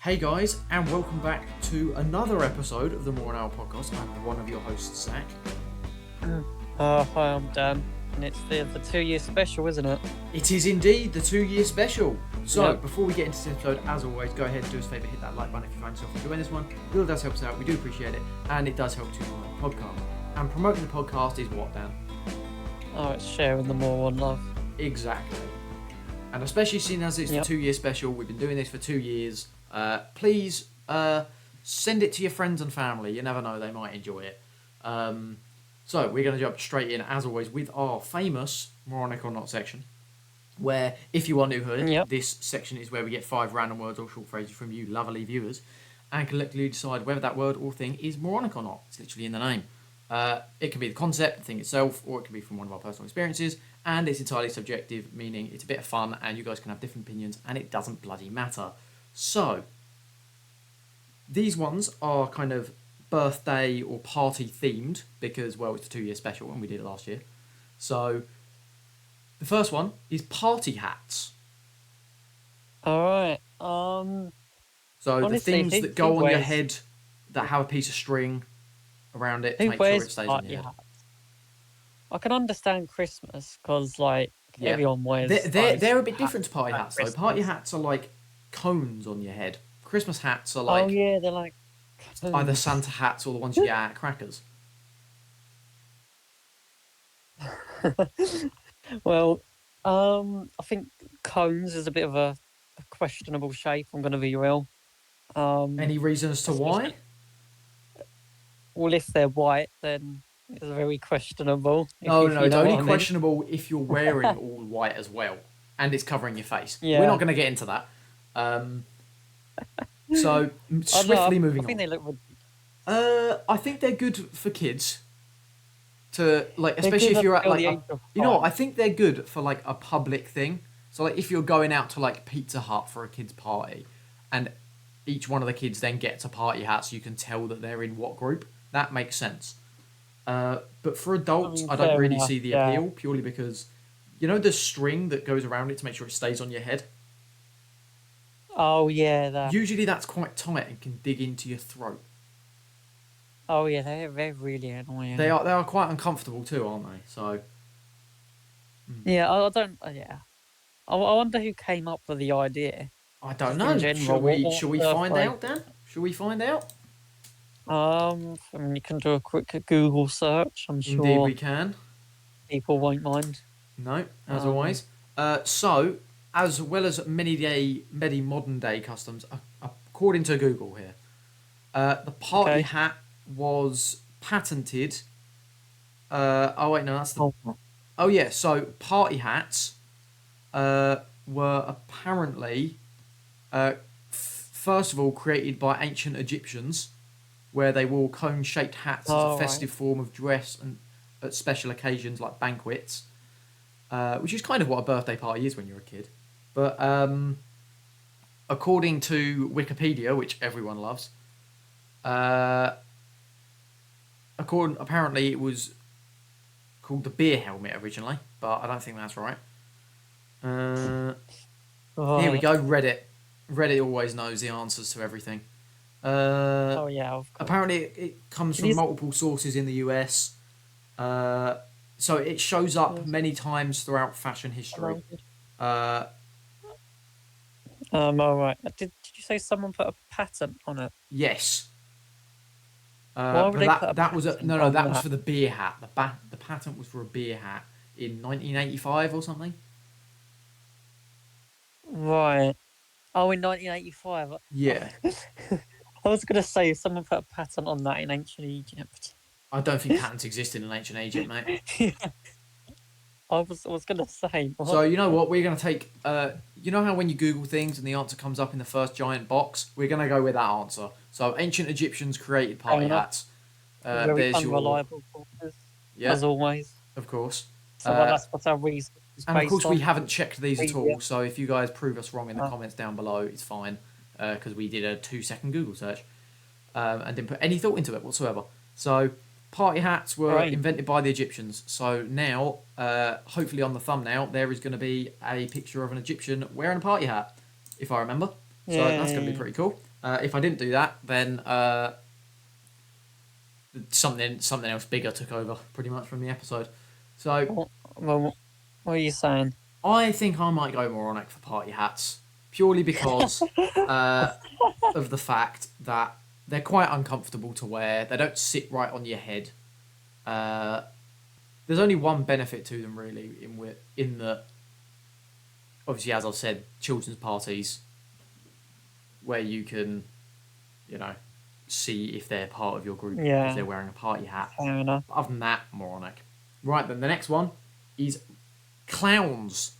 Hey guys, and welcome back to another episode of the More An Hour podcast. I'm one of your hosts, Zach. Hi, I'm Dan, and it's the 2 year special, isn't it? It is indeed the 2 year special. So, Yep. before we get into this episode, as always, go ahead and do us a favour, hit that like button if you find yourself enjoying this one. It really does help us out, we do appreciate it, and it does help to promote the podcast. And promoting the podcast is what, Dan? Oh, it's sharing the More One love. Exactly. And especially seeing as it's Yep. the 2 year special, we've been doing this for 2 years. Please send it to your friends and family. You never know, they might enjoy it. So we're going to jump straight in, as always, with our famous moronic or not section. Where, if you are new here, Yep. this section is where we get 5 random words or short phrases from you, lovely viewers, and collectively decide whether that word or thing is moronic or not. It's literally in the name. It can be the concept, the thing itself, or it can be from one of our personal experiences, and it's entirely subjective, meaning it's a bit of fun, and you guys can have different opinions, and it doesn't bloody matter. So, these ones are kind of birthday or party themed, because, well, it's a 2 year special, and we did it last year. So, the first one is party hats. All right. So, the Honestly, things who- that go who on your wears- head that have a piece of string around it to who make sure wears it stays on party your head. hats? I can understand Christmas because, like, Yeah. everyone wears. They're a bit hats different to party at hats, though. Christmas. Party hats are like cones on your head. Christmas hats are like Oh yeah, they're like either Santa hats or the ones you get at Crackers. Well, I think cones is a bit of a questionable shape. I'm going to be real. Any reason as to why? Well, if they're white, then it's very questionable. No, if no, you it's know only what I mean. questionable if you're wearing all white as well and it's covering your face. Yeah. We're not going to get into that. So, swiftly moving I think on. they look. I think they're good for kids. To like, They're especially good if you're at until like, the age of you know, what, I 5. think they're good for like a public thing. So like, if you're going out to like Pizza Hut for a kids' party, and each one of the kids then gets a party hat, so you can tell that they're in what group. That makes sense. But for adults, I don't fair really enough, see the yeah. appeal purely because, you know, the string that goes around it to make sure it stays on your head. Oh yeah, that. Usually that's quite tight and can dig into your throat. Oh yeah, they're really annoying. They are quite uncomfortable too, aren't they? So Yeah, I don't. Yeah, I wonder who came up with the idea. I don't In know. general, Shall we what the, find like- out, Dan? Shall we find out? I mean, you can do a quick Google search. I'm Indeed, sure we can. people won't mind. No, as Um, always. So, as well as many modern day customs, according to Google here, the party Okay. hat was patented. Oh wait, no, that's the. Oh, Oh yeah, so party hats were apparently first of all created by ancient Egyptians, where they wore cone-shaped hats as a Oh, right. festive form of dress and at special occasions like banquets, which is kind of what a birthday party is when you're a kid. But according to Wikipedia, which everyone loves, apparently it was called the beer helmet originally, but I don't think that's right. Here we right. go. Reddit always knows the answers to everything. Oh yeah, of course. Apparently, it comes It from is- multiple sources in the US. So it shows up many times throughout fashion history. All right. Did you say someone put a patent on it? Yes. Why would But they that put a that was patent no, on that was that? for the beer hat. The patent was for a beer hat in 1985 or something. Right. Oh, in 1985. Yeah. I was gonna say if someone put a patent on that in ancient Egypt. I don't think patents existed in ancient Egypt, mate. I was gonna say. What? So you know what? We're gonna take. You know how when you Google things and the answer comes up in the first giant box, we're gonna go with that answer. So ancient Egyptians created party enough. hats. Very There's your unreliable sources, yeah, as always. of course. So that's what our reason is And of based course, we on. haven't checked these at all. Yeah. So if you guys prove us wrong in the Uh. comments down below, it's fine because we did a 2-second Google search and didn't put any thought into it whatsoever. So party hats were Right. invented by the Egyptians. So now, hopefully on the thumbnail, there is going to be a picture of an Egyptian wearing a party hat, if I remember. So that's going to be Yay. pretty cool. If I didn't do that, then something else bigger took over pretty much from the episode. So What, what, what are you saying? I think I might go moronic for party hats purely because of the fact that they're quite uncomfortable to wear. They don't sit right on your head. There's only one benefit to them really in that obviously, as I've said, children's parties where you can, you know, see if they're part of your group because Yeah, they're wearing a party hat. fair enough. But other than that, moronic. Right then, the next one is clowns.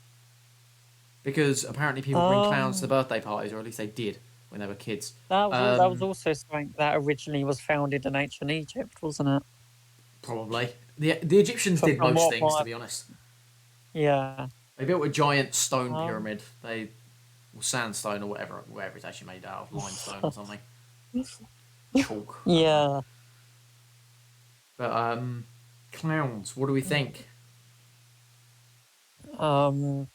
Because apparently people bring clowns to Um, birthday parties, or at least they did when they were kids. that was also something that originally was founded in ancient Egypt, wasn't it? Probably. The Egyptians did From most what things, to my be honest. yeah. They built a giant stone Um, pyramid. Or sandstone or whatever it's actually made out of, limestone or something. Chalk. I don't know. yeah. But clowns. What do we think? Um,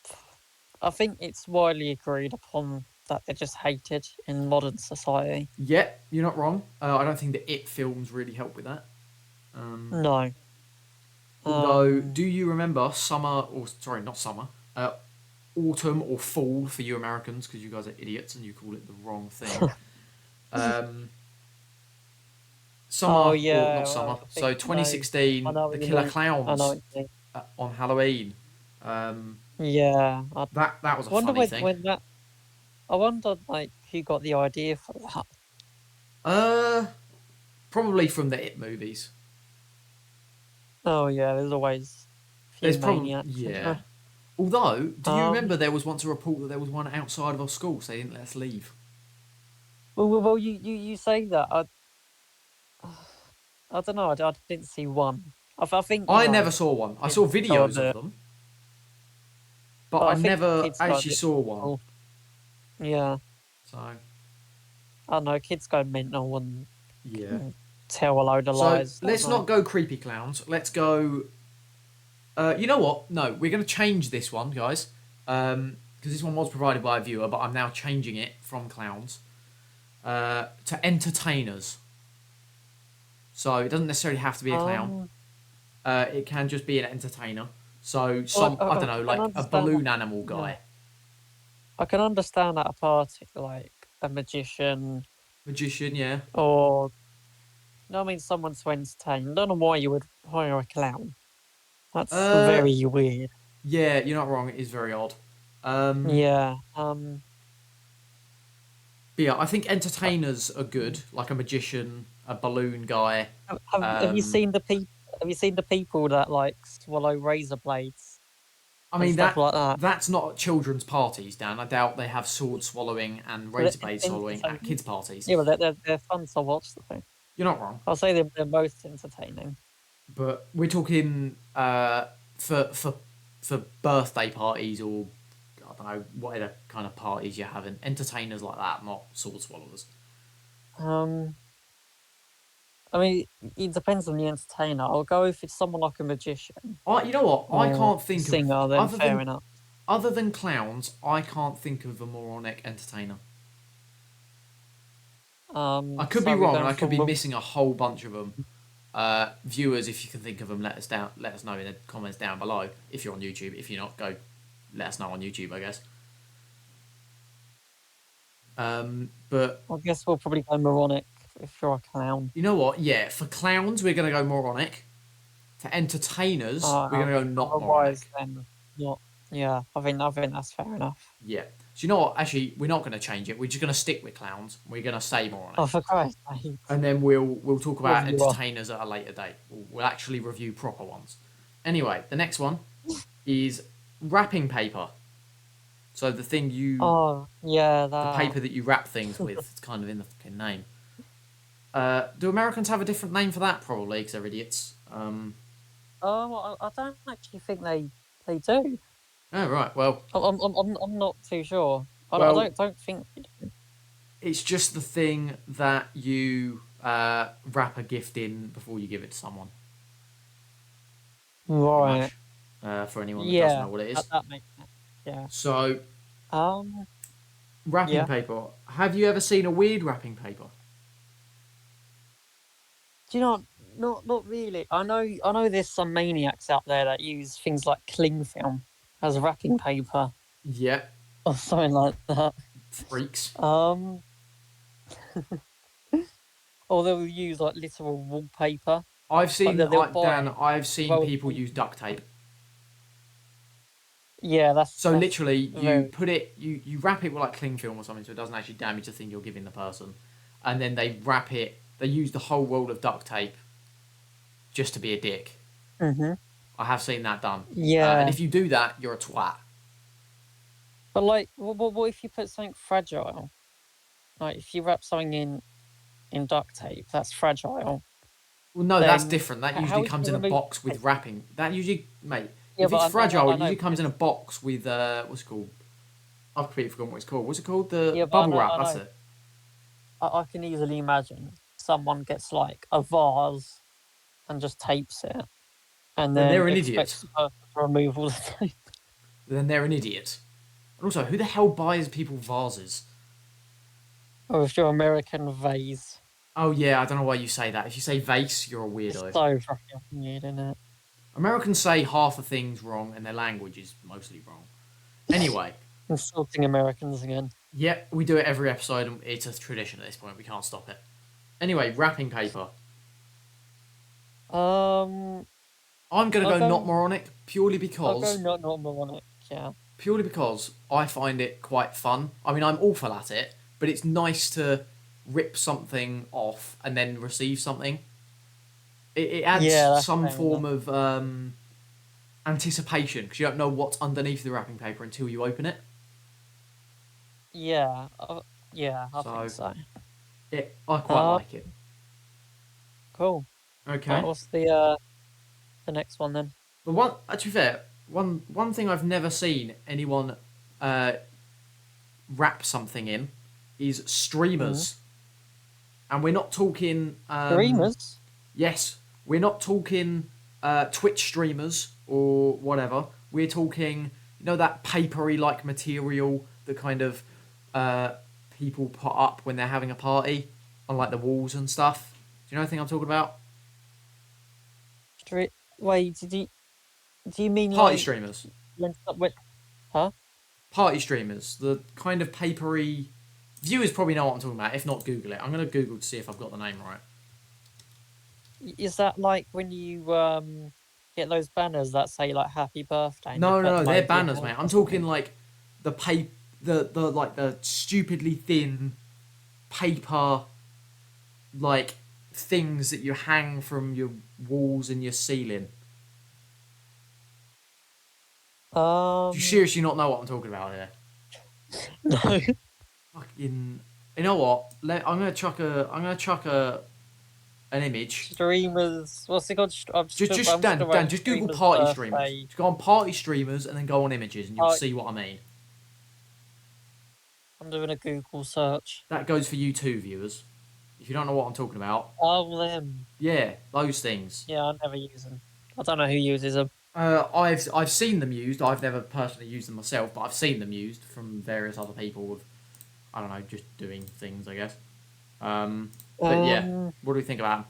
I think it's widely agreed upon that they're just hated in modern society. Yeah, you're not wrong. I don't think the It films really help with that. No. Although, Um, do you remember summer, or sorry, not summer, autumn or fall for you Americans, because you guys are idiots and you call it the wrong thing. Um, oh summer, or not yeah, summer, I so think I 2016, know the what you Killer mean. I know Clowns what you on Halloween. Um, mean. Yeah, I that was a wonder funny thing. when that. I wonder like who got the idea for that. Uh, Probably from the It movies. Oh yeah, there's always a few There's probably, maniacs, isn't yeah. there? Although, do you Um, remember there was once a report that there was one outside of our school, so they didn't let us leave? well, you say that. I don't know. I didn't see one. I think I never saw one. I kids saw go a videos of bit, them, but but I I think never kids go a actually bit saw one. mental. Yeah, So, I don't know. Kids go mental and yeah. can tell a load of So lies, don't let's they? not go creepy clowns. Let's go. You know what? No, we're going to change this one, guys, because this one was provided by a viewer, but I'm now changing it from clowns to entertainers. So it doesn't necessarily have to be a clown. Um, It can just be an entertainer. So well, I don't know, I can like a understand that. balloon animal Yeah, guy, I can understand that a party like a magician magician, yeah. or no, I mean someone to entertain. I don't know why you would hire a clown. That's Uh, very weird. yeah, you're not wrong. It is very odd. Um, Yeah. but yeah, I think Uh, entertainers are good, like a magician, a balloon guy. have you Um, seen the people? Have you seen the people that like swallow razor blades I and mean stuff like that? that's not at children's parties, Dan. I doubt they have sword swallowing and But razor blade it's swallowing at entertaining. kids' parties. Yeah, but they're fun to watch. The thing. You're not wrong, I'll say they're most entertaining. but we're talking for birthday parties or I don't know whatever kind of parties you're having. Entertainers like that, not sword swallowers. Um, I mean, it depends on the entertainer. I'll go if it's someone like a magician You know what? I or can't a think of singer. Then other fair than enough. clowns. I can't think of a moronic entertainer. I could be So we're wrong, and going I could from be missing a whole bunch of them. Viewers, if you can think of them, let us know in the comments down below. If you're on YouTube, if you're not, go let us know on YouTube, I guess. But I guess we'll probably go moronic if you're a clown. you know what? Yeah, for clowns, we're gonna go moronic. For entertainers, we're gonna go not Otherwise, moronic. then not. Yeah, I think that's fair enough. Yeah. So you know what? Actually, we're not gonna change it. We're just gonna stick with clowns. We're gonna say moronic. Oh, for Christ's sake. And then we'll talk about Reviewer. entertainers at a later date. We'll actually review proper ones. Anyway, the next one is wrapping paper. So the thing Oh, yeah, the that. paper that you wrap things with, it's kind of in the fucking name. Do Americans have a different name for that? Probably, because they're idiots. I don't actually think they do. Oh right, well, I'm not too sure. I well, don't think they do. it's just the thing that you wrap a gift in before you give it to someone. Pretty Right. much. For anyone that doesn't Yeah, know what it is. that makes sense. Yeah. So Um, Wrapping Yeah. paper. Have you ever seen a weird wrapping paper? Do you know? Not really. I know. There's some maniacs out there that use things like cling film as wrapping paper Yeah, or something like that. freaks. Um, or they'll use like literal wallpaper. I've Like seen, they'll buy Dan. I've seen roll. people use duct tape. Yeah, So that's literally, you very. put it, you wrap it with like cling film or something, so it doesn't actually damage the thing you're giving the person, and then they wrap it. They use the whole roll of duct tape just to be a dick. Hmm. I have seen that done. And Yeah, if you do that, you're a twat. but like, what if you put something fragile? Like if you wrap something in duct tape, that's fragile. Well, no, that's Then different. That how usually would comes you in a remove box the tape? with wrapping. That usually, mate, Yeah, if it's but fragile, I it know usually comes in a because box with what's it called? I've completely forgotten what it's called. What's it called? The yeah, but bubble wrap. I That's know. it. I can easily imagine someone gets like a vase and just tapes it, and Then then they're an idiot. expects the person to remove all the tape. Then they're an idiot. And also, who the hell buys people vases? Or if you're American vase, Oh yeah, I don't know why you say that. If you say vase, you're a it's weirdo. so fucking weird, isn't it? Americans say half the things wrong, and their language is mostly wrong. Anyway, Insulting Americans again. yeah, we do it every episode, and it's a tradition at this point. We can't stop it. Anyway, wrapping paper. Um, I'm gonna I'll go not go. moronic purely I'll go because not moronic. Yeah. I find it quite fun. I mean, I'm awful at it, but it's nice to rip something off and then receive something. It adds Yeah, that's some fair enough. form of anticipation because you don't know what's underneath the wrapping paper until you open it. Yeah. Yeah, I think So so. I quite Uh, like it. cool. Right, Okay, what's the next one then? but one to be fair, one thing I've never seen anyone uh, wrap something in is Mm. streamers, and we're not talking. Dreamers. Yes, we're not talking Twitch streamers or whatever. We're talking, that papery like material that kind of uh, people put up when they're having a party on like the walls and stuff. Do you know anything I'm talking about? Wait, do you mean Party like streamers. wait, huh? Party streamers. The kind of papery. Viewers probably know what I'm talking about. If not, Google it. I'm going to Google to see if I've got the name right. Is that like when you get those banners that say like happy birthday and you No, no, put no. them They're over your banners, house mate. I'm or talking something? like the paper, the like the stupidly thin paper like things that you hang from your walls and your ceiling. Do you Um, seriously not know what I'm talking about here? no. Fucking, you know what? I'm gonna chuck an image. Streamers. What's it called? Just I'm just gonna Dan, write just Google streamers party streamers. birthday. Just go on party streamers and then go on images, and you'll Uh, see what I mean. I'm doing a Google search. That goes for you too, viewers. If you don't know what I'm talking about, Oh, them. yeah, those things. Yeah, I never use them. I don't know who uses them. I've seen them used. I've never personally used them myself, but I've seen them used from various other people with, I don't know, just doing things, I guess. But yeah, Um, what do we think about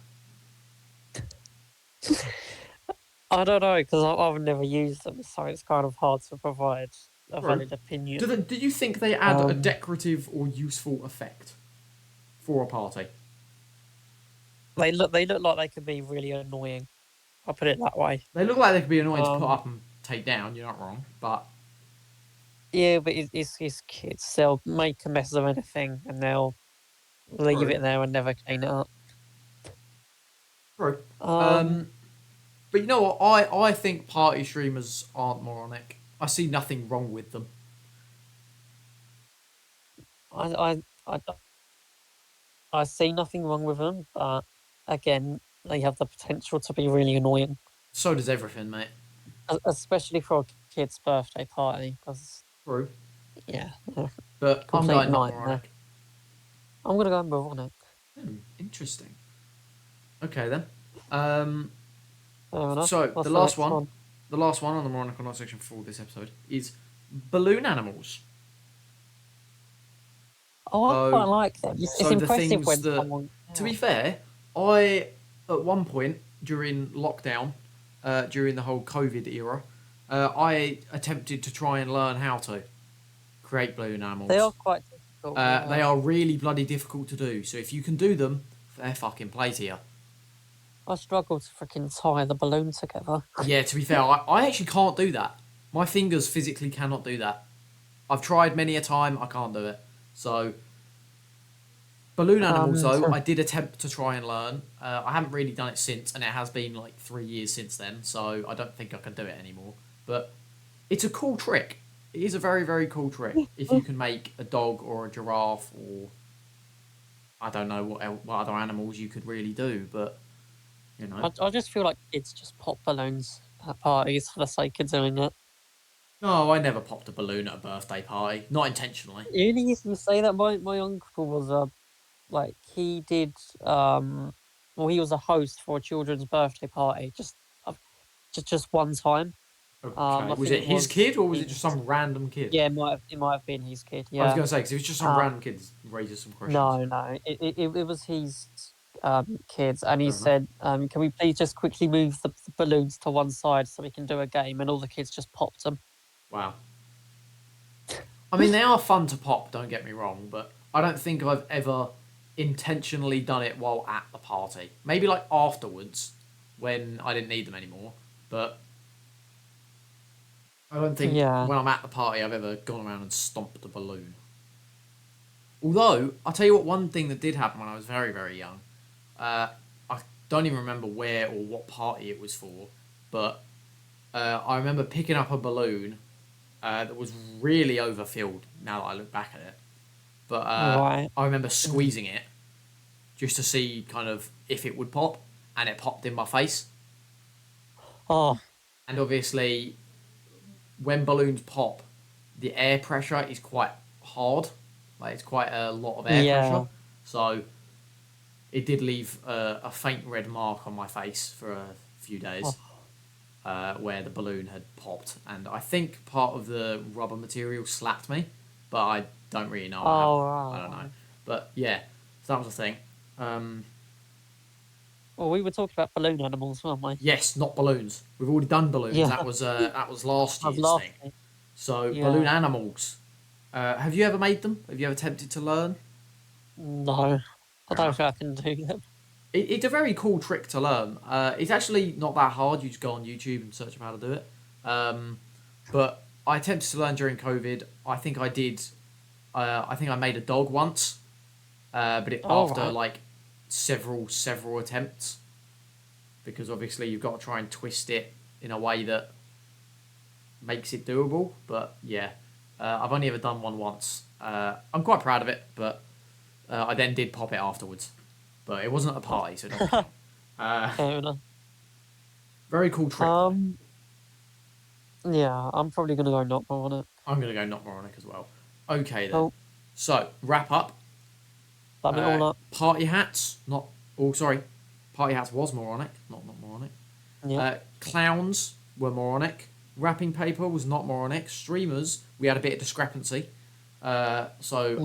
I don't know because I've never used them, so it's kind of hard to provide a them? valid Do opinion. do you think they add a Um, decorative or useful effect for a party? they look like they could be really annoying. I'll put it that way. They look like they could be annoying to put Um, up and take down. You're not wrong, but yeah, but it's kids. They'll make a mess of anything and they'll leave true, it there and never clean it up. true. Um, Um, but you know what? I think party streamers aren't moronic. I see nothing wrong with them. I I I see nothing wrong with them, but again, they have the potential to be really annoying, So does everything, mate. especially for a kid's birthday party. Because True. yeah, they're a But I'm complete going not nightmare. moronic. I'm gonna go moronic. Interesting. Okay then. Um, Fair enough. so What's the next one? the last one on the moronic or not section for this episode is balloon animals. Oh, I quite So, like them. It's so the impressive things when that, someone. to Yeah. be fair, I at one point during lockdown, during the whole COVID era, I attempted to try and learn how to create balloon They animals. are quite difficult. They Yeah. are really bloody difficult to do. So if you can do them, fair fucking play to you. I struggle to freaking tie the balloon together. Yeah, to be fair, I actually can't do that. My fingers physically cannot do that. I've tried many a time, I can't do it. So, balloon animals, though, I did attempt to try and learn. I haven't really done it since, and it has been like 3 years since then, so I don't think I can do it anymore. But it's a cool trick. It is a very, very cool trick. If you can make a dog or a giraffe or I don't know what other animals you could really do, but you know. I just feel like kids just pop balloons at parties for the sake of doing it. No, I never popped a balloon at a birthday party. Not intentionally. You say that my uncle was like he did well he was a host for a children's birthday party uh, just one time. Okay. I Was think it it his was kid or was it just his some random kid? yeah it might have been his kid, I was yeah. going to say, because if it's just some Um random kid, it raises some questions. no it was his kids, and he Fair enough. said can we please just quickly move the balloons to one side so we can do a game, and all the kids just popped them. Wow. I mean, they are fun to pop, don't get me wrong, but I don't think I've ever intentionally done it while at the party. Maybe like afterwards when I didn't need them anymore, but I don't think Yeah. when I'm at the party I've ever gone around and stomped a balloon. Although, I'll tell you what, one thing that did happen when I was very, very young, I don't even remember where or what party it was for, but I remember picking up a balloon that was really overfilled now that I look back at it. But Right. I remember squeezing it just to see kind of if it would pop, and it popped in my face. Oh And obviously, when balloons pop, the air pressure is quite hard. Like it's quite a lot of air pressure. yeah. So it did leave a faint red mark on my face for a few Oh, days where the balloon had popped. And I think part of the rubber material slapped me, but I don't really know. oh I don't know. right. But yeah, so that was the thing. Well, we were talking about balloon animals, weren't we? Yes, not balloons. We've already done balloons. Yeah. That was last I was year's thing. laughing. So balloon Yeah. animals. Have you ever made them? Have you ever attempted to learn? No, I Fair don't enough. think I can do them. It's a very cool trick to learn. It's actually not that hard. You just go on YouTube and search up how to do it. But I attempted to learn during COVID. I think I did. I think I made a dog once, but All after right. like several attempts, because obviously you've got to try and twist it in a way that makes it doable. But yeah, I've only ever done one once. I'm quite proud of it, but I then did pop it afterwards. But it wasn't at a party, so it doesn't count. Fair enough. Very cool trick, though. Yeah, I'm probably gonna go not more on it. I'm going to go not moronic as well. Okay, then. Oh, So, wrap up. done it all up. Party hats, not... Oh, sorry. Party hats was moronic, not moronic. Yeah. Clowns were moronic. Wrapping paper was not moronic. Streamers, we had a bit of discrepancy. So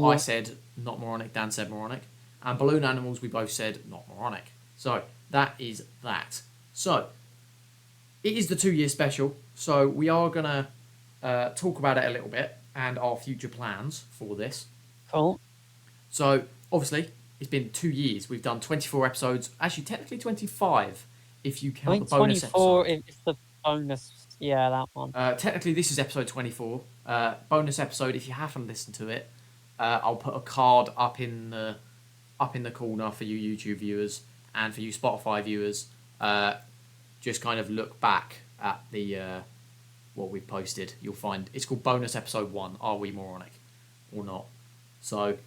I Yeah. said not moronic, Dan said moronic. And balloon animals, we both said not moronic. So that is that. So it is the 2 year special. So we are going to talk about it a little bit and our future plans for this. Cool. So obviously, it's been 2 years. We've done 24 episodes. Actually, technically 25 if you I count think the bonus 24 episode. is the bonus. Yeah, that one. Technically, this is episode 24. Bonus episode. If you haven't listened to it, I'll put a card up in the corner for you YouTube viewers and for you Spotify viewers. Just kind of look back at the what we posted. You'll find it's called bonus episode 1. Are we moronic or not? So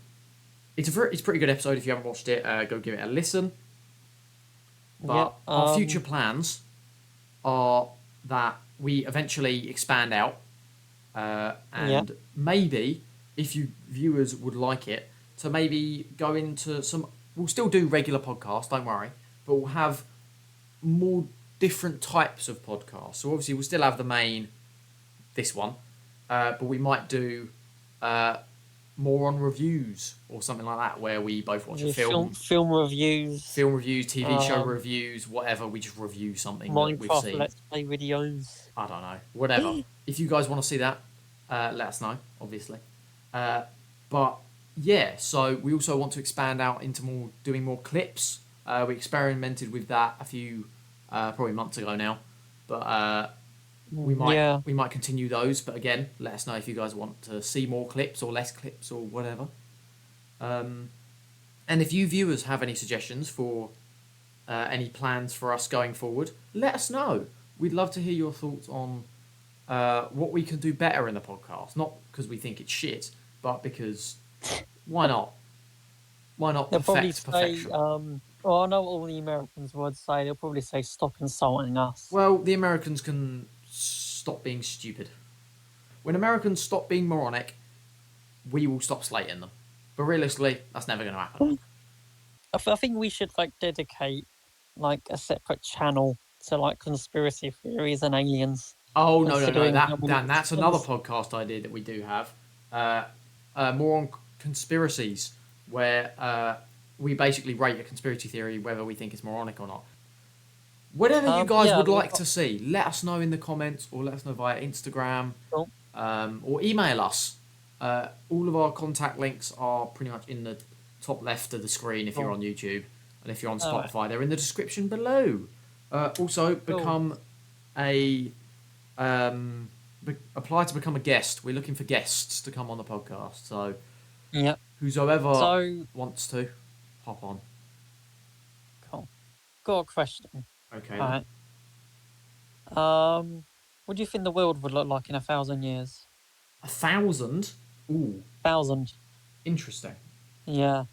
it's a pretty good episode. If you haven't watched it, go give it a listen. But Yep. our future plans are that we eventually expand out, and maybe if you viewers would like it, to maybe go into some. We'll still do regular podcasts, don't worry, but we'll have more different types of podcasts. So obviously we'll still have the main, this one, but we might do more on reviews or something like that, where we both watch a Yeah, film, film reviews, film reviews, TV show um, reviews, whatever. We just review something that we've Minecraft seen. Let's Play videos. I don't know, whatever. If you guys want to see that, let us know, obviously. But yeah, so we also want to expand out into doing more clips. We experimented with that a few probably months ago now, but Yeah. we might continue those. But again, let us know if you guys want to see more clips or less clips or whatever. And if you viewers have any suggestions for any plans for us going forward, let us know. We'd love to hear your thoughts on what we can do better in the podcast. Not because we think it's shit, but because why not? Why not They'll probably perfect say, perfection? well, I know what all the Americans would say. They'll probably say, stop insulting us. Well, the Americans can stop being stupid. When Americans stop being moronic, we will stop slating them. But realistically, that's never going to happen. I think we should like dedicate like a separate channel to like conspiracy theories and aliens. Oh no. Considering how many That's another episodes- podcast idea that we do have. More on conspiracies, where we basically rate a conspiracy theory whether we think it's moronic or not. Whatever you guys yeah, would we've like got- to see, let us know in the comments or let us know via Instagram Cool. or email us. All of our contact links are pretty much in the top left of the screen if you're Cool. on YouTube, and if you're on Alright. Spotify, they're in the description below. Also, become a apply to become a guest. We're looking for guests to come on the podcast. So Yeah. whosoever So wants to hop on. cool. Got a question. Okay. All then. right. What do you think the world would look like in 1,000 years? 1,000. Ooh, 1,000. interesting. Yeah.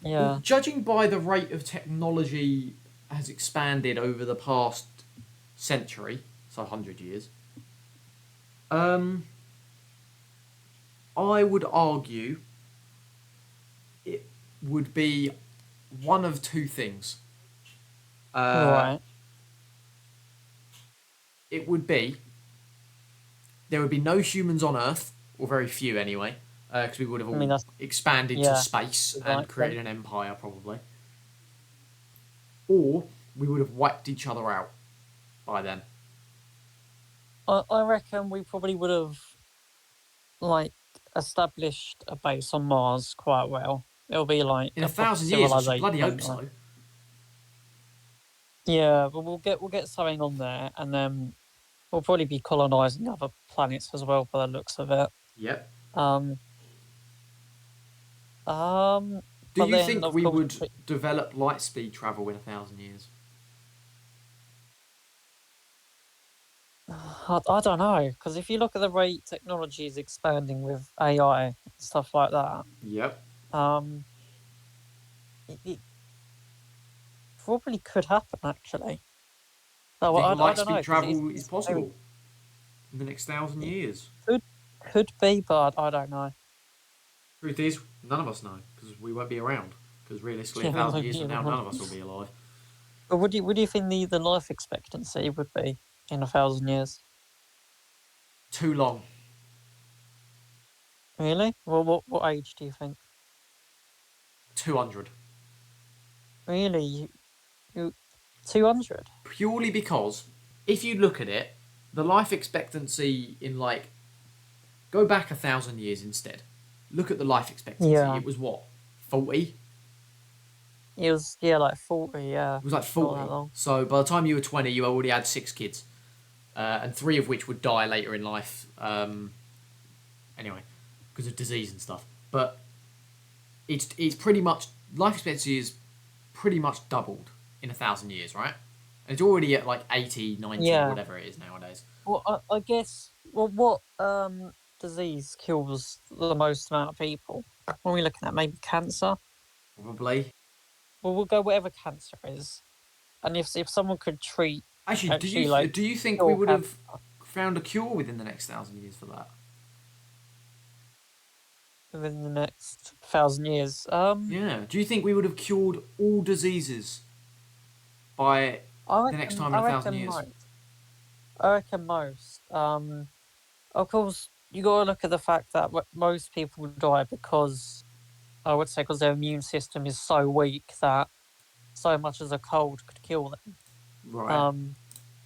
Yeah. Judging by the rate of technology has expanded over the past century, so 100 years, I would argue it would be one of two things. Right. It would be there would be no humans on Earth, or very few anyway, because we would have all that's- expanded to yeah, space right, and created an empire probably. Or we would have wiped each other out by then. I reckon we probably would have like established a base on Mars quite well. It'll be like In a 1,000 proper years, I should bloody civilization, hope won't it? so. Yeah, but we'll get something on there, and then we'll probably be colonizing other planets as well, by the looks of it. Yep. Um. Do But you then, think of we course, would develop light speed travel in 1,000 years? I don't know, because if you look at the rate technology is expanding with AI and stuff like that, Yep. it probably could happen actually. No, Think I light don't know. speed 'cause travel it's is possible in the next 1,000 years? could be, but I don't know. Truth is, none of us know because we won't be around. Because realistically, Yeah, 1,000 won't years be from now, around. none of us will be alive. But what do you think the life expectancy would be in 1,000 years? Too long. Really? Well, what age do you think? 200. Really, you 200? Purely because if you look at it, the life expectancy in like go back 1,000 years instead. Look at the life expectancy. Yeah. It was what 40. It was like 40. Yeah. It was like Not that 40. long. So by the time you were 20, you already had 6 kids, and 3 of which would die later in life. Anyway, because of disease and stuff. But it's pretty much life expectancy is pretty much doubled in 1,000 years, right? And it's already at like 80, 90, Yeah. whatever it is nowadays. Well, I guess. Well, what disease kills the most amount of people? When we're looking at maybe cancer. Probably. Well, we'll go whatever cancer is, and if someone could treat Actually, do you think cure we would have cancer found a cure within the next 1,000 years for that? within the next 1,000 years, Yeah. Do you think we would have cured all diseases by I the next reckon, time in 1,000 years? I reckon most. Of course, you got to look at the fact that most people die because I would say because their immune system is so weak that so much as a cold could kill them. Right.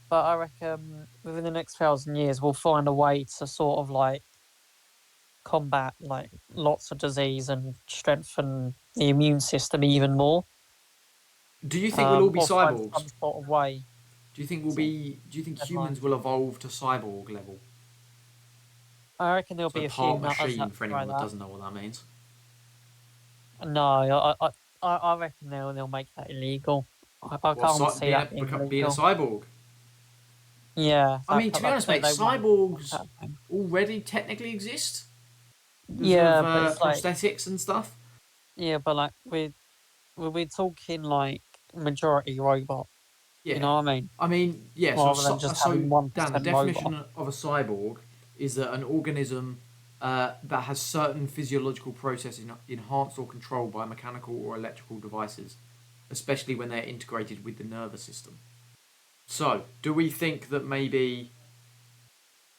But I reckon within the next 1,000 years, we'll find a way to sort of like combat like lots of disease and strengthen the immune system even more. Do you think we'll all be Or find cyborgs? some sort of way. Do you think we'll So, be? Do you think never humans mind. will evolve to cyborg level? I reckon there'll So be a few part nutters machine that for try anyone that that. doesn't know what that means. No, I reckon they'll make that illegal. I Well, can't see that being being a legal. cyborg. Yeah, I mean, to be honest, mate, they won't want cyborgs that thing. already technically exist because of Yeah, but it's like prosthetics and stuff. yeah, but like we're talking like majority robot. You Yeah. know what I mean? I mean, yeah. Rather than just So having one Dan, the percent robot. definition of a cyborg is that an organism that has certain physiological processes enhanced or controlled by mechanical or electrical devices, especially when they're integrated with the nervous system. So, do we think that maybe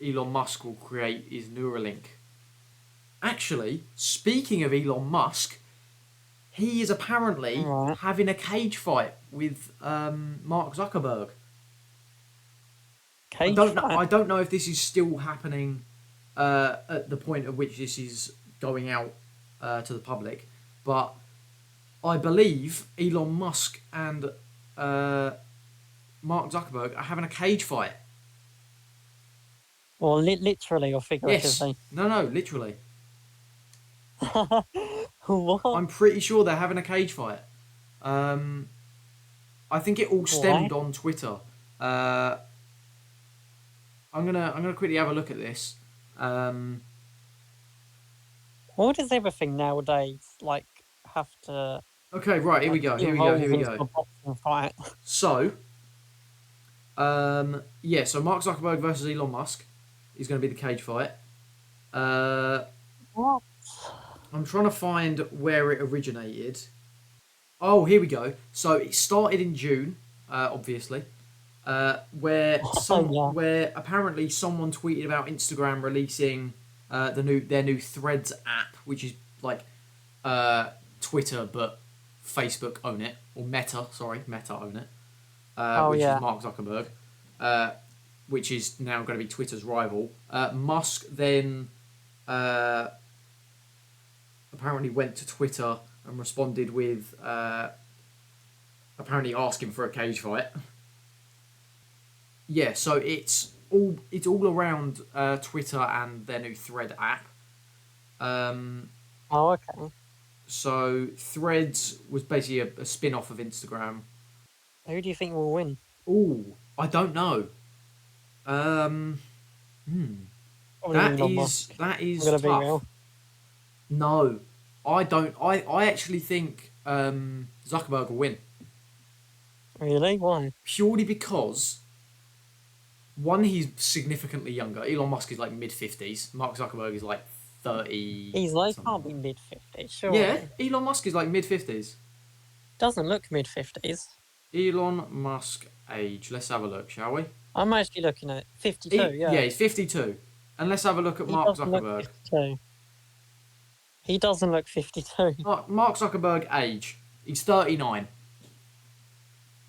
Elon Musk will create his Neuralink? Actually, speaking of Elon Musk, he is apparently Right. having a cage fight with Mark Zuckerberg. I Cage don't know. fight. I don't know if this is still happening at the point at which this is going out to the public, but I believe Elon Musk and Mark Zuckerberg are having a cage fight. Or literally or Yes. figuratively. No, literally. What? I'm pretty sure they're having a cage fight. I think it all Why? stemmed on Twitter. I'm gonna quickly have a look at this. Why does everything nowadays like have to Okay, right, here we like go. evolve Here we into go. a boxing fight? So, yeah, so Mark Zuckerberg versus Elon Musk is going to be the cage fight. What? I'm trying to find where it originated. Oh, here we go. So it started in June, obviously, Yeah. where apparently someone tweeted about Instagram releasing their new Threads app, which is like Twitter but Facebook own it, or Meta. Sorry, Meta own it, Oh which yeah. is Mark Zuckerberg, which is now going to be Twitter's rival. Musk then apparently went to Twitter and responded with apparently asking for a cage fight. Yeah, so it's all around Twitter and their new Thread app. Oh okay. So Threads was basically a spin off of Instagram. Who do you think will win? Oh, I don't know. Probably Elon Musk. That I'm is gonna be tough. real. No, I don't. I actually think Zuckerberg will win Really? Why? purely because one, he's significantly younger. Elon Musk is like mid-50s. Mark Zuckerberg is like 30 He's like something. can't be mid-50s, Yeah, surely. Elon Musk is like mid-50s. Doesn't look mid-50s. Elon Musk age. Let's have a look, shall we? I'm actually looking at 52. Yeah, he's 52. And let's have a look at He Mark doesn't look Zuckerberg. 52. He doesn't look 52. Mark Zuckerberg age. He's 39.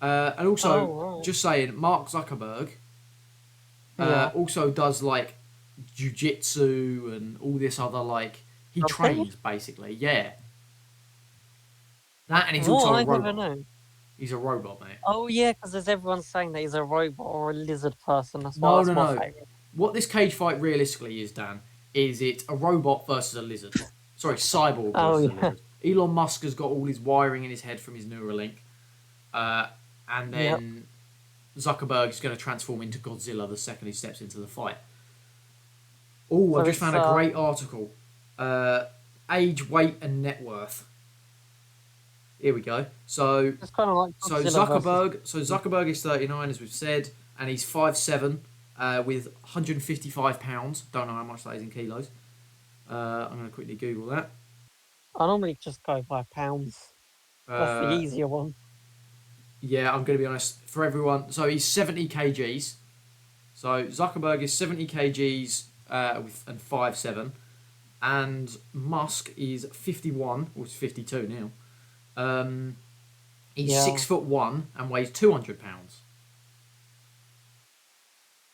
And also, Oh, right. just saying, Mark Zuckerberg Yeah. also does like jujitsu and all this other like he Does he? trains basically. Yeah, that and he's What? also I a never robot. know. He's a robot, mate. Oh, yeah, because there's everyone saying that he's a robot or a lizard person. That's No, why that's no, my no. favourite. What this cage fight realistically is, Dan, is it a robot versus a lizard? Sorry, cyborg Oh, versus a yeah. lizard. Elon Musk has got all his wiring in his head from his Neuralink, and then Zuckerberg is going to transform into Godzilla the second he steps into the fight. Oh, So I just it's, found a great article. Age, weight, and net worth. Here we go. So It's kind of like so Godzilla versus... Zuckerberg is 39, as we've said, and he's 5'7", with 155 pounds. Don't know how much that is in kilos. I'm going to quickly Google that. I normally just go by pounds. That's the Uh, easier one. yeah, I'm going to be honest. For everyone, so he's 70 kgs. So Zuckerberg is 70 kgs, and 5'7", and Musk is 51, or 52 now. He's Yeah. 6'1" and weighs 200 pounds,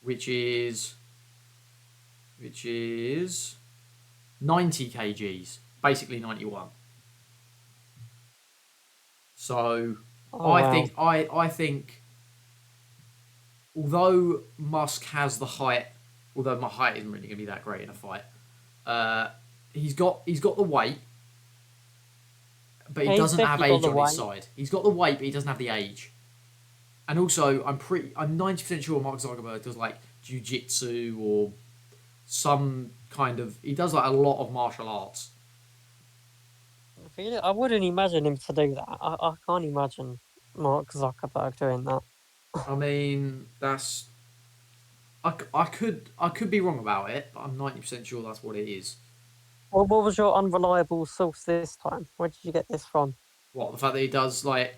which is 90 kgs, basically 91. So Oh, I wow. think I think although Musk has the height, although my height isn't really going to be that great in a fight, he's got the weight, but he He's doesn't have definitely got age the on his weight. side. He's got the weight, but he doesn't have the age. And also, I'm 90% sure Mark Zuckerberg does like jiu-jitsu or some kind of. He does like a lot of martial arts. Really, I wouldn't imagine him to do that. I can't imagine Mark Zuckerberg doing that. I mean, that's. I could be wrong about it, but I'm 90% sure that's what it is. Well, what was your unreliable source this time? Where did you get this from? What, the fact that he does like.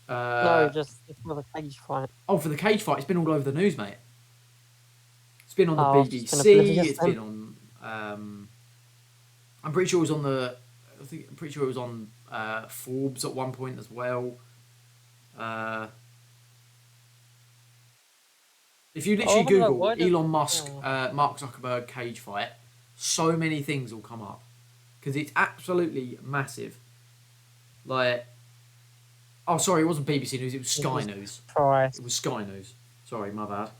No, just for the cage fight. Oh, for the cage fight, it's been all over the news, mate. It's been on the Oh, I've just been BBC. oblivious It's then. been on. I'm pretty sure it was on the. I'm pretty sure it was on Forbes at one point as well. If you I literally wanna know Google why does- Elon Musk, Oh. Mark Zuckerberg cage fight, so many things will come up because it's absolutely massive. Like, oh, sorry, it wasn't BBC News. It was Sky was- News. Christ. It was Sky News. Sorry, my bad.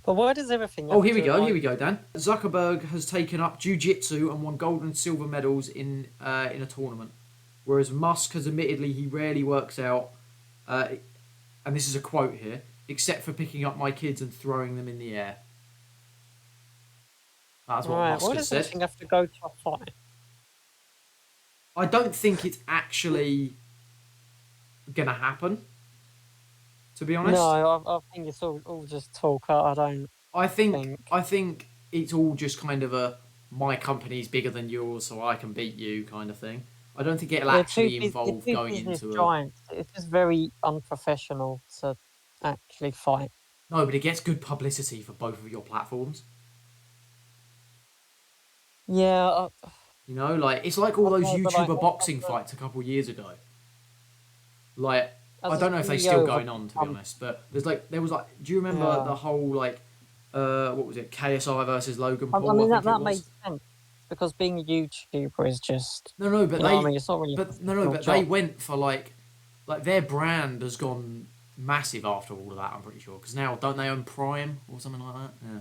But why does everything? Oh, have here we to, go. like- Here we go, Dan. Zuckerberg has taken up jiu-jitsu and won gold and silver medals in a tournament, whereas Musk has admittedly he rarely works out. And this is a quote here, except for picking up my kids and throwing them in the air. That's what Right, Musk why has does said. everything have to go to a fight? I don't think it's actually gonna happen. To be honest, No, I think it's all just talk. I don't. I think it's all just kind of a my company's bigger than yours, so I can beat you kind of thing. I don't think it'll actually involve they're two going business into a giants. It's just very unprofessional to actually fight. no, but it gets good publicity for both of your platforms. Yeah, You know, like it's like all I those know, but, like, YouTuber what boxing the- fights a couple of years ago. Like as I a don't know if they're CEO still of a going on, to be com- honest. But there was like, do you remember Yeah. the whole like, what was it, KSI versus Logan I Paul? mean, I think that it was. makes sense because being a YouTuber is just. No, but You know they, what I mean? It's not really a but professional they job. went for like their brand has gone massive after all of that. I'm pretty sure because now don't they own Prime or something like that? Yeah.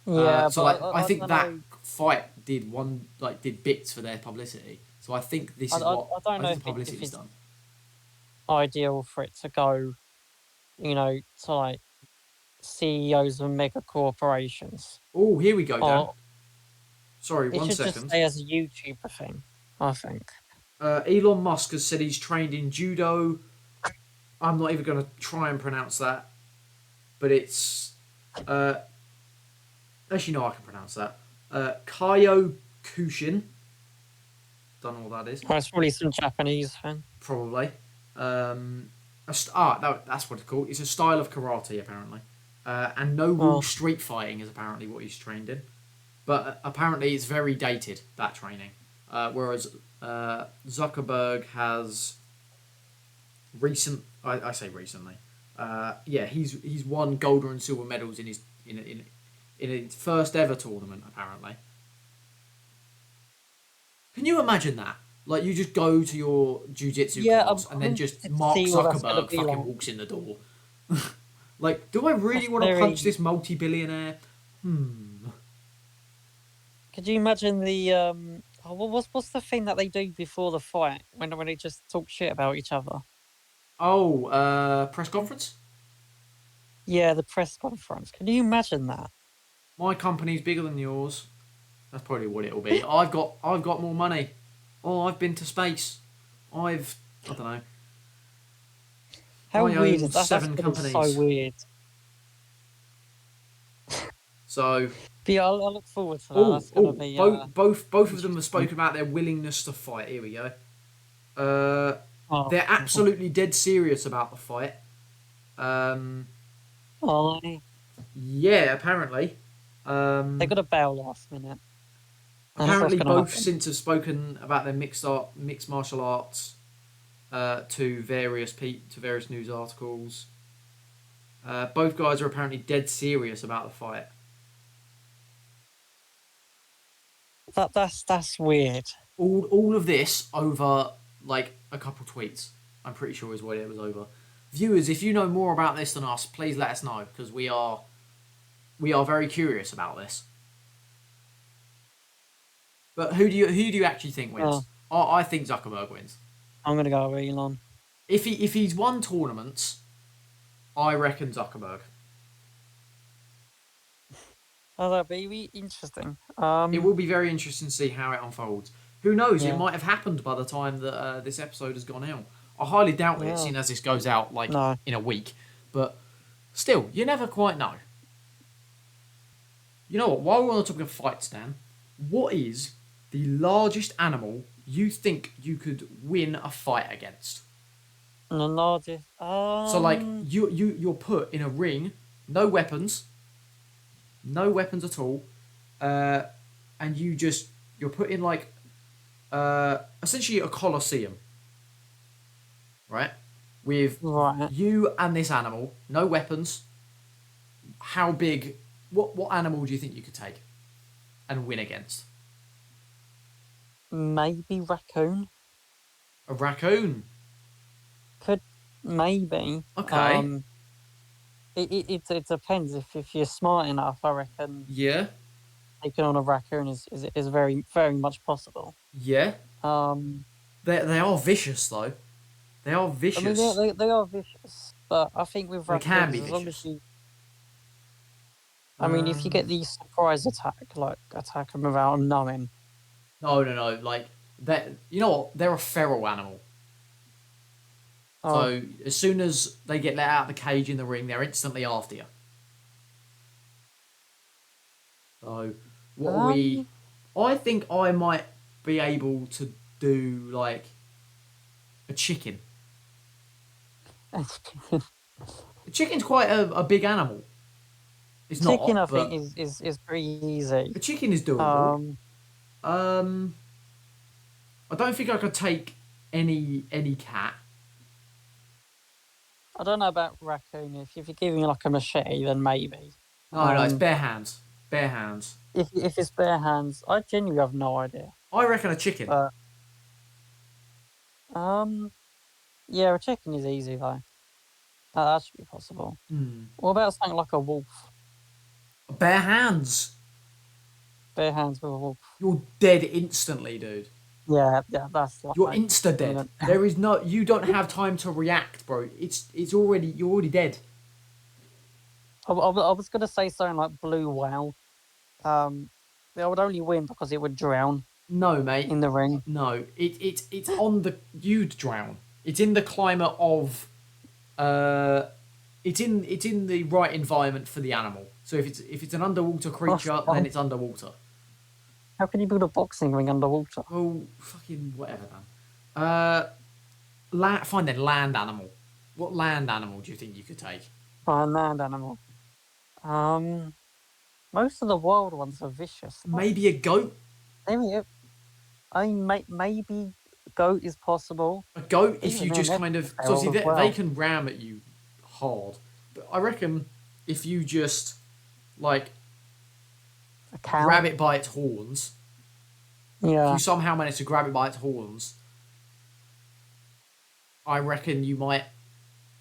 Yeah, So but like I think don't that know. fight did bits for their publicity. So I think this is what I don't know think if the publicity's it's done. ideal for it to go, to like CEOs of mega corporations. Oh, here we go, Dan. Or Sorry, it one should just second. stay as a YouTuber thing, I think. Elon Musk has said he's trained in judo. I'm not even going to try and pronounce that, but it's actually no, I can pronounce that. Kyokushin. Don't know what that is. Oh, it's probably some Japanese thing. Probably. No, that's what it's called. It's a style of karate, apparently. And no rule Oh. street fighting is apparently what he's trained in. But apparently it's very dated, that training. Whereas Zuckerberg has I say recently. He's won gold and silver medals in his first ever tournament, apparently. Can you imagine that? Like, you just go to your jiu-jitsu class and then I'm just interested to Mark see what that's gonna Zuckerberg be fucking like. walks in the door. Like, do I really That's want to very- punch this multi-billionaire? Could you imagine the what's the thing that they do before the fight when they just talk shit about each other? Oh, press conference? Yeah, the press conference. Can you imagine that? My company's bigger than yours. That's probably what it'll be. I've got more money. Oh, I've been to space. I don't know. How I weird own is that? 7 That's gonna be companies. so weird. So But yeah, I'll look forward to that. That's gonna be both of them have spoken about their willingness to fight. Here we go. oh, They're absolutely dead serious about the fight. oh, Yeah, apparently. They got to bail last minute. That's what's Apparently, going to both happen. since have spoken about their mixed martial arts to various news articles. Both guys are apparently dead serious about the fight. That's weird. All of this over like a couple tweets. I'm pretty sure is what it was over. Viewers, if you know more about this than us, please let us know because we are very curious about this. But who do you actually think wins? I think Zuckerberg wins. I'm going to go with Elon. If he's won tournaments, I reckon Zuckerberg. Oh, that'd be interesting. It will be very interesting to see how it unfolds. Who knows? It Yeah. might have happened by the time that this episode has gone out. I highly doubt it, Yeah. seeing as this goes out like No. in a week. But still, you never quite know. You know what? While we're on the topic of fights, Dan, what is the largest animal you think you could win a fight against? And the largest. So like you're put in a ring, no weapons at all, and you're put in like essentially a coliseum, right? With Right. you and this animal, no weapons. How big? What animal do you think you could take and win against? Maybe raccoon. A raccoon. Maybe. Okay. It depends. If you're smart enough, I reckon Yeah. taking on a raccoon is very very much possible. Yeah. Um, They are vicious though. They are I vicious. mean they are vicious, but I think with They can be raccoons, as long as vicious. you, I mean, if you get the surprise attack, like attack them without them knowing. No. Like that. You know what? They're a feral animal. Oh, So as soon as they get let out of the cage in the ring, they're instantly after you. So what are we? I think I might be able to do like a chicken. A chicken's quite a big animal. It's chicken, not, I think, but is pretty easy. a chicken is doable. Um, I don't think I could take any cat. I don't know about raccoon. If you're giving like a machete, then maybe. No, it's bare hands. Bare hands. If it's bare hands, I genuinely have no idea. I reckon a chicken. Yeah, a chicken is easy though. That should be possible. What about something like a wolf? Bare hands. Bare hands with a wolf. You're dead instantly, dude. Yeah, that's like You're insta dead. There is no. You don't have time to react, bro. You're already dead. I was gonna say something like blue whale. I would only win because it would drown. No, mate. In the ring. No, it's on the. You'd drown. It's in the climate of. It's in the right environment for the animal. So if it's an underwater creature, then it's underwater. How can you build a boxing ring underwater? Oh, fucking whatever, then. Fine then, land animal. What land animal do you think you could take? A land animal. Most of the wild ones are vicious. Maybe a goat. Maybe goat is possible. A goat, if Even you just then, kind of, they're because feral as they well. can ram at you hard. But I reckon if you just like A cow. grab it by its horns, if Yeah. you somehow manage to grab it by its horns, I reckon you might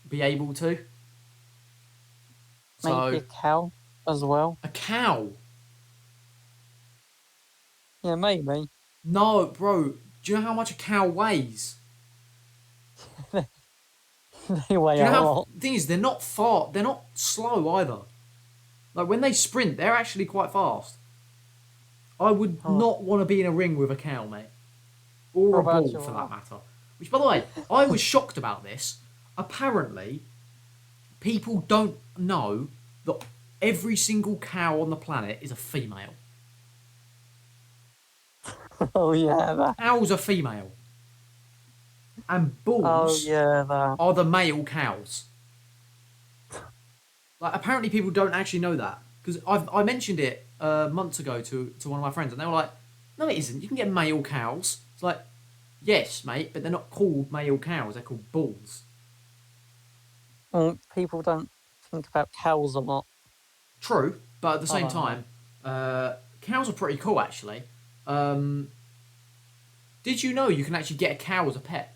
be able to. Maybe a cow as well. A cow? Yeah, maybe. No, bro. Do you know how much a cow weighs? They weigh Do you a know lot. the thing is, they're not far. They're not slow either. Like when they sprint, they're actually quite fast. I would not want to be in a ring with a cow, mate, or a bull for that matter. Which, by the way, I was shocked about this. Apparently, people don't know that every single cow on the planet is a female. Oh yeah. Cows are female, and bulls are the male cows. Like apparently, people don't actually know that because I mentioned it months ago to one of my friends, and they were like, "No, it isn't. You can get male cows." It's like, yes, mate, but they're not called male cows. They're called bulls. People don't think about cows a lot. True, but at the I same don't know. time, cows are pretty cool actually. Um, did you know you can actually get a cow as a pet?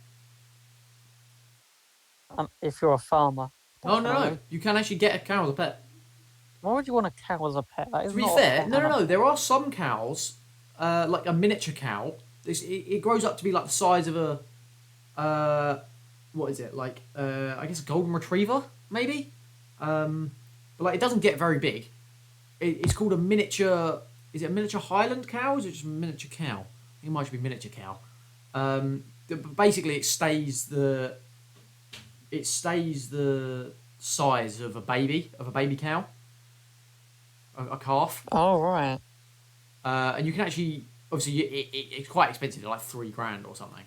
If you're a farmer, Oh no, definitely. no, you can actually get a cow as a pet. Why would you want a cow as a pet? That is To be not a fair, pet no, no, animal. no. There are some cows, like a miniature cow. It grows up to be like the size of a, what is it? Like, I guess a golden retriever, maybe. But like, it doesn't get very big. It's called a miniature. Is it a miniature Highland cow? Or is it just a miniature cow? I think it might just be miniature cow. But basically, it stays the size of a baby cow, a calf. Oh right. And you can actually, obviously, it's quite expensive, like £3,000 or something.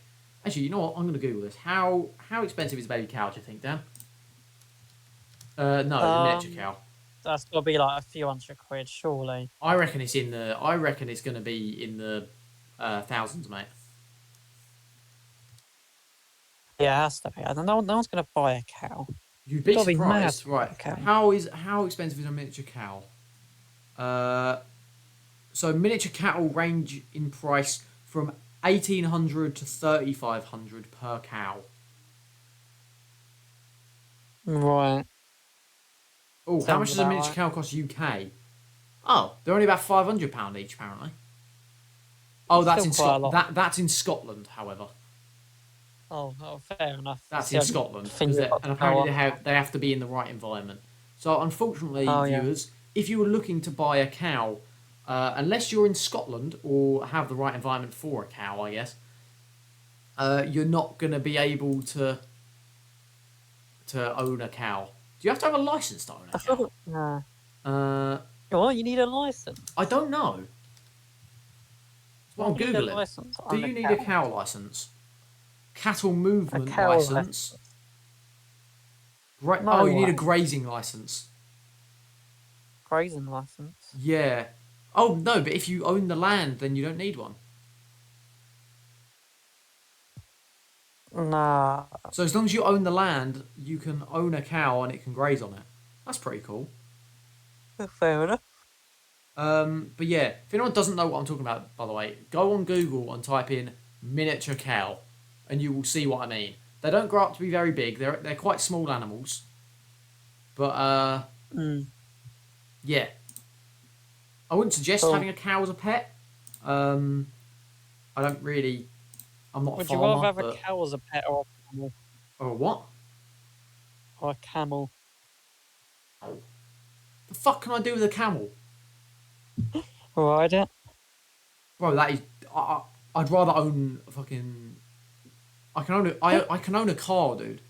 Actually, you know what? I'm going to Google this. How expensive is a baby cow? Do you think, Dan? No, the miniature cow. That's got to be like a few £100, surely. I reckon it's in the. I reckon it's going to be in the thousands, mate. Yeah, it has to be. I don't know. No one's going to buy a cow. You'd be Gotta be mad surprised, to buy right? a cow. How expensive is a miniature cow? So miniature cattle range in price from 1,800 to 3,500 per cow. Right. Oh, how much Sounds does a about miniature right. cow cost UK? Oh, they're only about £500 each, apparently. Oh, that's Still in quite a Scotland. lot. That's in Scotland, however. Oh, fair enough. That's the in only Scotland thing because you've got and to go apparently on. they have to be in the right environment. So unfortunately, Oh yeah. viewers, if you were looking to buy a cow, unless you're in Scotland or have the right environment for a cow, I guess, you're not going to be able to own a cow. Do you have to have a license to own a I feel cow? like, nah. Uh, Well, you need a license. I don't know. That's what Why I'm do you need a googling. license to Do own a you need a cow? cow license? Cattle A movement cow license. license? Oh, No you need a way. grazing license. Grazing license? Yeah. Oh no, but if you own the land, then you don't need one. Nah. So as long as you own the land, you can own a cow and it can graze on it. That's pretty cool. Fair enough. But yeah, if anyone doesn't know what I'm talking about, by the way, go on Google and type in miniature cow, and you will see what I mean. They don't grow up to be very big. They're quite small animals. But Mm. yeah, I wouldn't suggest Cool. having a cow as a pet. I don't really. I'm not a Would you rather farmer, have a but cow as a pet or a camel? or what? Or a camel? The fuck can I do with a camel, Ride it? bro? That is. I'd rather own a fucking. I can own a car, dude.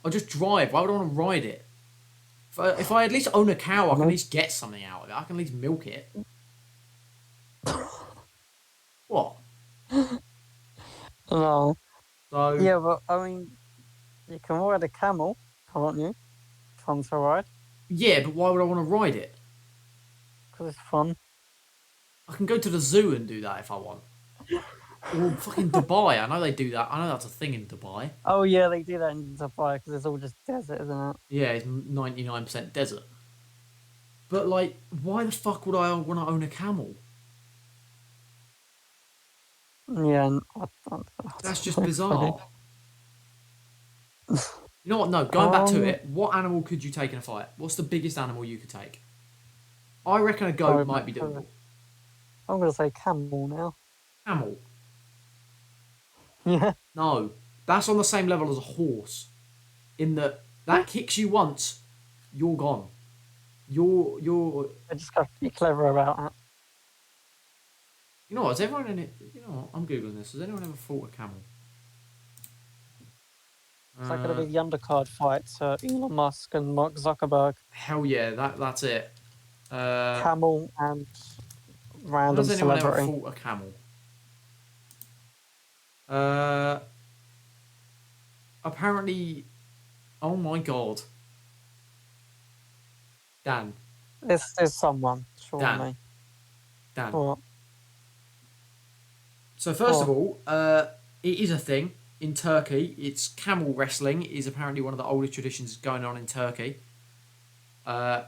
I'll just drive. Why would I want to ride it? If I at least own a cow, I can at least get something out of it. I can at least milk it. What? No. So Yeah, but I mean, you can ride a camel, can't you? Fun to ride, yeah, but why would I want to ride it? because it's fun. I can go to the zoo and do that if I want. Or fucking Dubai. I know they do that. I know that's a thing in Dubai. Oh yeah, they do that in Dubai because it's all just desert, isn't it? Yeah, it's 99% desert. But like, why the fuck would I want to own a camel? Yeah, That's just funny. bizarre. You know what? No, going back to Um, it, what animal could you take in a fight? What's the biggest animal you could take? I reckon a Sorry, goat might be doable. I'm gonna say camel now. Camel? Yeah, No. That's on the same level as a horse. In that kicks you once, you're gone. You're. I just got to be clever about it. You know what? Has everyone in it? You know what? I'm googling this. Has anyone ever fought a camel? It's like gonna be the undercard fight to Elon Musk and Mark Zuckerberg. Hell yeah, that's it. Camel and random Has anyone ever celebrity. fought a camel? Apparently, oh my god, Dan. This is someone, surely. Dan. What? So first of What? all, it is a thing in Turkey. It's camel wrestling is apparently one of the oldest traditions going on in Turkey. Uh,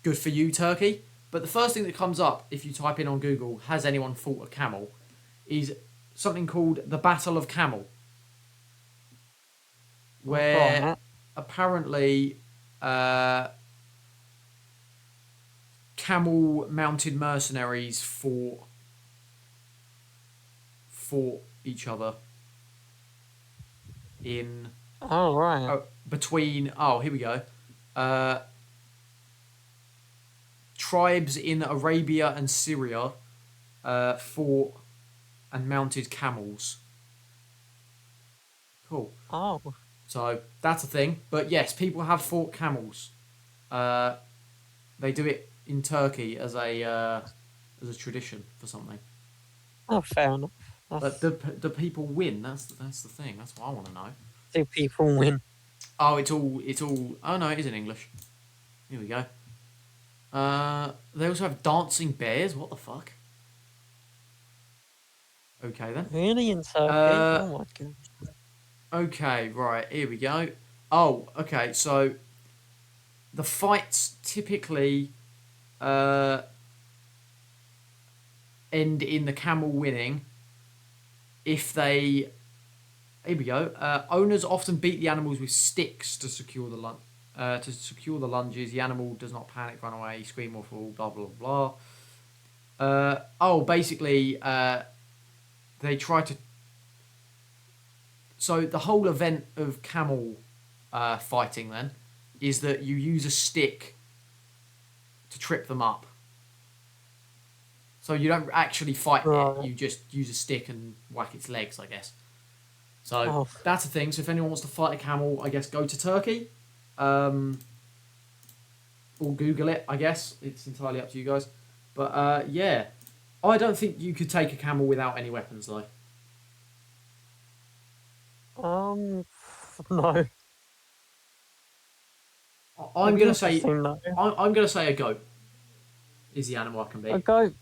good for you, Turkey. But the first thing that comes up if you type in on Google, has anyone fought a camel, is something called the Battle of Camel, where Right. apparently uh, camel-mounted mercenaries fought each other in Oh, right. between. Oh, here we go. Uh, tribes in Arabia and Syria fought and mounted camels. Cool. Oh, So that's a thing. But yes, people have fought camels. They do it in Turkey as a tradition for something. oh, fair enough. But That's do people win? That's the thing. That's what I want to know. do people win? Oh, it's all. Oh no, it is in English. Here we go. They also have dancing bears. What the fuck? Okay then. Really in Turkey? Uh, Oh my god. okay, right. Here we go. Oh, okay. So the fights typically uh, end in the camel winning if they. Here we go. Owners often beat the animals with sticks to secure the lunges. The animal does not panic, run away, scream or fall. Blah blah blah. Basically, they try to. So the whole event of camel fighting then is that you use a stick to trip them up. So you don't actually fight it. Right. You just use a stick and whack its legs, I guess. So Oh, that's a thing. So if anyone wants to fight a camel, I guess go to Turkey. Or Google it, I guess. It's entirely up to you guys. But yeah. I don't think you could take a camel without any weapons, though. no. I'm It'd be gonna say interesting though. I'm gonna say a goat is the animal I can A beat. goat,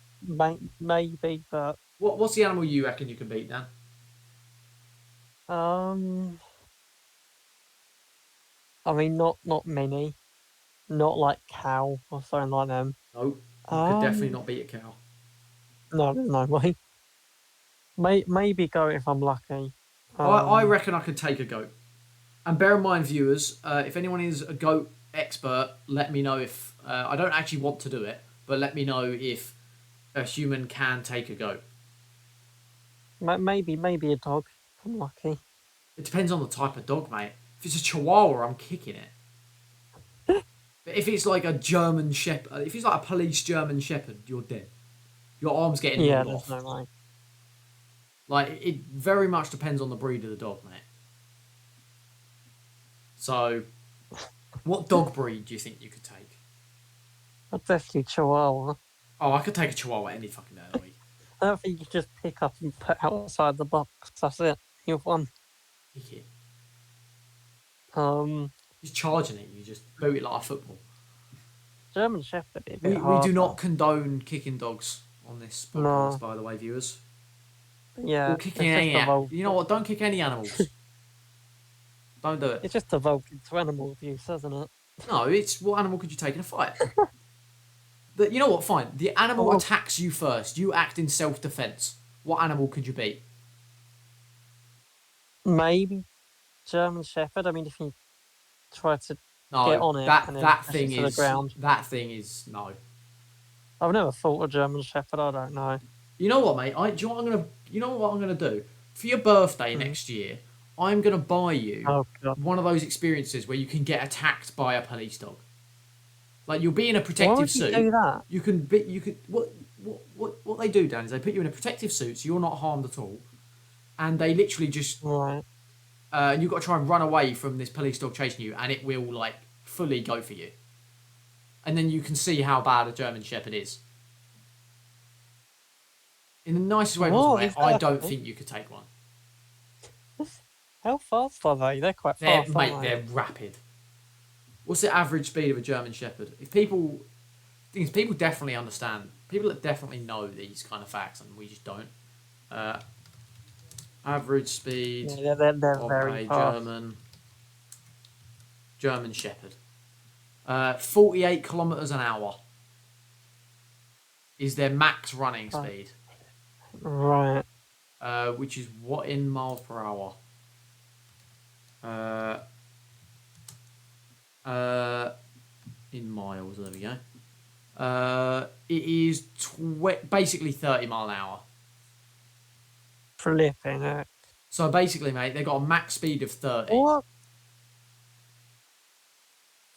maybe, but What's the animal you reckon you can beat, Dan? um, I mean, not many, not like cow or something like them. No, you could definitely Um, not beat a cow. no way. Maybe goat if I'm lucky. I reckon I could take a goat. And bear in mind, viewers, if anyone is a goat expert, let me know if I don't actually want to do it, but let me know if a human can take a goat. Maybe a dog if I'm lucky. It depends on the type of dog, mate. If it's a Chihuahua, I'm kicking it. But if it's like a German Shepherd, if it's like a police German Shepherd, you're dead. Your arm's getting Yeah, gnawed there's off. no way. Like it very much depends on the breed of the dog, mate. So, what dog breed do you think you could take? I'd definitely Chihuahua. Oh, I could take a Chihuahua any fucking day of the week. I don't think you just pick up and put outside the box. That's it. You've won. Kick it. Um, Just charging it, you just boot it like a football. German Shepherd is a bit We do harder. not condone kicking dogs on this podcast, No. by the way, viewers. Yeah, Or it's kicking just any. evolved. You know what? Don't kick any animals. Don't do it. It's just evolved into animal abuse, hasn't it? No, it's what animal could you take in a fight? You know what? Fine. The animal Oh. attacks you first. You act in self-defense. What animal could you beat? Maybe German Shepherd. I mean, if you try to No, get on it that and then that dash thing it to the is ground. that thing is no. I've never fought a German Shepherd. I don't know. You know what, mate? Do you know what I'm gonna do for your birthday next year? I'm gonna buy you Oh god. one of those experiences where you can get attacked by a police dog. Like you'll be in a Why protective would you suit. do that? You can be. You could. What they do, Dan, is they put you in a protective suit, so you're not harmed at all, and they literally just. Right. You've got to try and run away from this police dog chasing you, and it will like fully go for you. And then you can see how bad a German Shepherd is. In the nicest way possible, What mate, is I that? don't think you could take one. How fast are they? They're quite They're, fast, mate, aren't they? they're rapid. What's the average speed of a German Shepherd? If people, thing is, people definitely understand people that definitely know these kind of facts, and we just don't. Average speed they're of very a fast. German Shepherd. 48 kilometers an hour is their max running speed. Right. Which is what in miles per hour? In miles, there we go. It is basically 30 mile an hour. Flipping it. So basically, mate, they got a max speed of 30. What?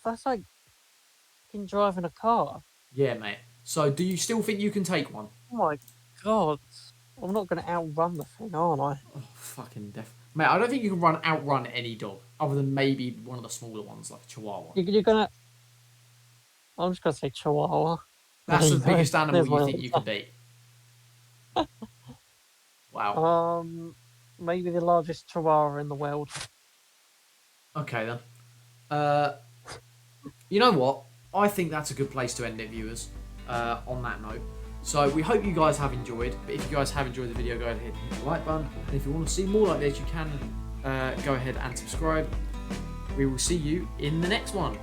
That's like fucking driving a car. Yeah, mate. So do you still think you can take one? Oh my god. I'm not going to outrun the thing, aren't I? Oh, fucking death. Mate, I don't think you can outrun any dog, other than maybe one of the smaller ones, like a Chihuahua. You're going to... I'm just going to say Chihuahua. That's the biggest animal There's you my think you could beat. Wow. Maybe the largest Chihuahua in the world. Okay, then. You know what? I think that's a good place to end it, viewers, on that note. So we hope you guys have enjoyed. But if you guys have enjoyed the video, go ahead and hit the like button. And if you want to see more like this, you can go ahead and subscribe. We will see you in the next one.